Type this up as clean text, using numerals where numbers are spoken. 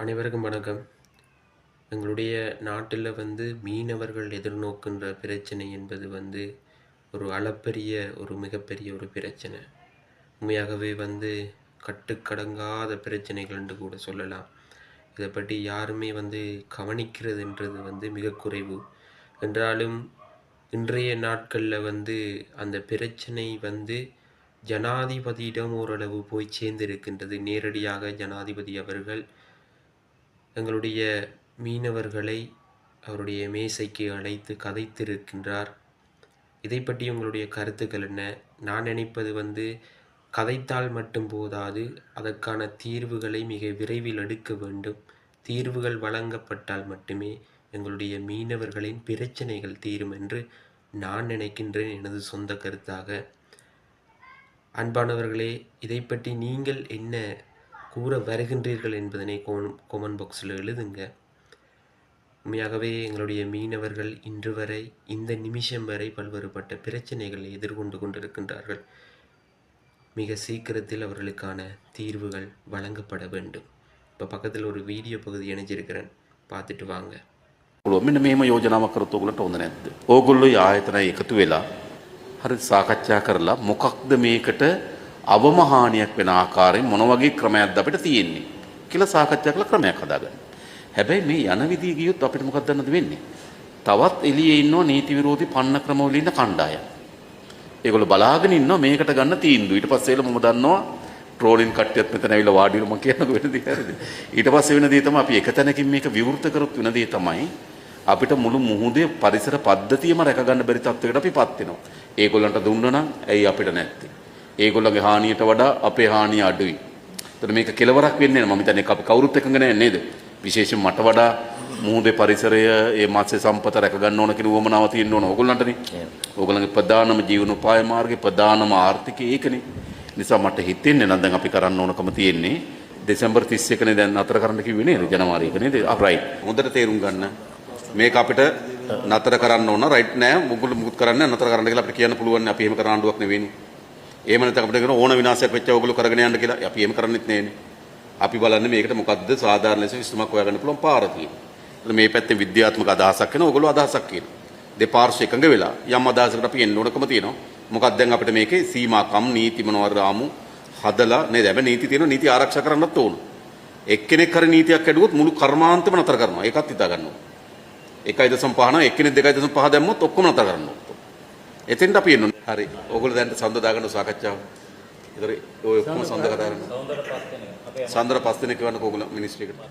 அனைவருக்கும் வணக்கம். எங்களுடைய நாட்டில் மீனவர்கள் எதிர்நோக்கின்ற பிரச்சனை என்பது ஒரு அளப்பரிய மிகப்பெரிய ஒரு பிரச்சனை. உண்மையாகவே கட்டுக்கடங்காத பிரச்சனைகள் என்று கூட சொல்லலாம். இதை பற்றி யாருமே கவனிக்கிறதுன்றது மிக குறைவு. என்றாலும் இன்றைய நாட்களில் அந்த பிரச்சனை ஜனாதிபதியிடம் ஓரளவு போய் சேர்ந்திருக்கின்றது. நேரடியாக ஜனாதிபதி அவர்கள் எங்களுடைய மீனவர்களை அவருடைய மேசைக்கு அழைத்து கதைத்திருக்கின்றார். இதை பற்றி உங்களுடைய கருத்துக்கள் என்ன? நான் நினைப்பது கதைத்தால் மட்டும் போதாது, அதற்கான தீர்வுகளை மிக விரைவில் எடுக்க வேண்டும். தீர்வுகள் வழங்கப்பட்டால் மட்டுமே எங்களுடைய மீனவர்களின் பிரச்சனைகள் தீரும் என்று நான் நினைக்கின்றேன், எனது சொந்த கருத்தாக. அன்பானவர்களே, இதை பற்றி நீங்கள் என்ன கூற வருகின்றீர்கள் என்பதனை கொமெண்ட் பாக்ஸில் எழுதுங்க. உண்மையாகவே எங்களுடைய மீனவர்கள் இன்று வரை, இந்த நிமிஷம் வரை பல்வேறுபட்ட பிரச்சனைகளை எதிர்கொண்டு கொண்டிருக்கின்றார்கள். மிக சீக்கிரத்தில் அவர்களுக்கான தீர்வுகள் வழங்கப்பட வேண்டும். இப்போ பக்கத்தில் ஒரு வீடியோ பகுதி இணைஞ்சிருக்கிறேன், பார்த்துட்டு வாங்க. මෙන්න මෙහෙම යෝජනාවක් කරොත් ඔයගොල්ලන්ට හොඳ නැද්ද? ඕගොල්ලෝ ආයතන එකතු වෙලා හරි සාකච්ඡා කරලා මොකක්ද මේකට අවමහානියක් වෙන ආකාරයෙන් මොන වගේ ක්‍රමයක්ද අපිට තියෙන්නේ කියලා සාකච්ඡා කරලා ක්‍රමයක් හදාගන්න. හැබැයි මේ යන විදිය ගියොත් අපිට මොකක්ද දන්නද වෙන්නේ? තවත් එළියේ ඉන්නවා නීති විරෝධී පන්න ක්‍රම වල ඉන්න කණ්ඩායම්. ඒගොල්ලෝ බලාගෙන ඉන්නවා මේකට ගන්න තීන්දුව. ඊට පස්සේ එළ මම දන්නවා ට්‍රෝලින් කට්ටියත් මෙතන ඇවිල්ලා වාඩි වෙලා මම කියනකො වෙන දේ හරිද? ඊට පස්සේ වෙන දේ තමයි අපි එක තැනකින් මේක විවෘත කරොත් වෙන දේ තමයි අපිට මුළු මුහුදේ පරිසර පද්ධතියම රැක ගන්න බැරි තත්වයකට අපිපත් වෙනවා. ඒගොල්ලන්ට දුන්නා නම් ඇයි අපිට නැත්තේ? ඒගොල්ලන්ගේ හානියට වඩා අපේ හානිය අඩුයි. එතකොට මේක කෙලවරක් වෙන්නේ නැහැ. මම හිතන්නේ අපි කවුරුත් එකඟ නැහැ නේද? විශේෂයෙන් මට වඩා මුහුදේ පරිසරය, ඒ මත්ස්‍ය සම්පත රැක ගන්න ඕන කියන උවමනාව තියෙන්න ඕන ඕගොල්ලන්ටනේ. ඕගොල්ලන්ගේ ප්‍රධානම ජීවනෝපාය මාර්ගේ ප්‍රධානම ආර්ථිකය ඒකනේ. නිසා මට හිතෙන්නේ නම් දැන් අපි කරන්න ඕනකම තියෙන්නේ දෙසැම්බර් 31 නේ දැන් නතර කරන්න කිව්වේ නේද? ජනවාරි 1 නේද? රයිට්. හොඳට තේරුම් ගන්න. මේක අපිට නතර කරන්න ඕන. රයිට් නෑ. මුකුත් කරන්න නතර කරන්න කියලා අපිට කියන්න පුළුවන්. අපි එහෙම කරන ආණ්ඩුවක් නෙවෙයිනේ. එහෙම නැත්නම් අපිට කියන ඕන විනාශයක් වෙච්ච ඕගොල්ලෝ කරගෙන යන්න කියලා. අපි එහෙම කරන්නෙත් නෑනේ. අපි බලන්නේ මේකට මොකද්ද සාධාරණ ලෙස විසඳුමක් හොයාගන්න පුළුවන් පාර තියෙන්නේ. මේ පැත්තේ විද්‍යාත්මක අදහසක් වෙනවා. ඕගොල්ලෝ අදහසක් කියනවා. දෙපාර්ශ්ව එකඟ වෙලා යම් අදහසකට අපි එන්න ඕනකම තියෙනවා. මොකක්ද දැන් අපිට මේකේ සීමාකම් නීති මොනවාද රාමු හදලා නේද? හැබැයි නීති තියෙනවා. නීති ආරක්ෂා කරන්නත් ඕන. එක්කෙනෙක් හරි නීතියක් ඇදුවොත් මුළු කර්මාන්තෙම නතර කරනවා. ඒකත් හිතා ගන්න ඕන. 1.5 එක්කෙනෙක් 2.5 දැම්මොත් ඔක්කොම නතර කරනවා. එතෙන්ට අපි එන්න ඕනේ. හරි. ඕගොල්ලෝ දැන් සඳ දාගන්න සාකච්ඡාව. ඒතර ඔය ඔක්කොම සඳ කතා කරනවා. සඳර පස් දිනක් වන්න ඕගොල්ලෝ මිනිස්ට්‍රි එකට.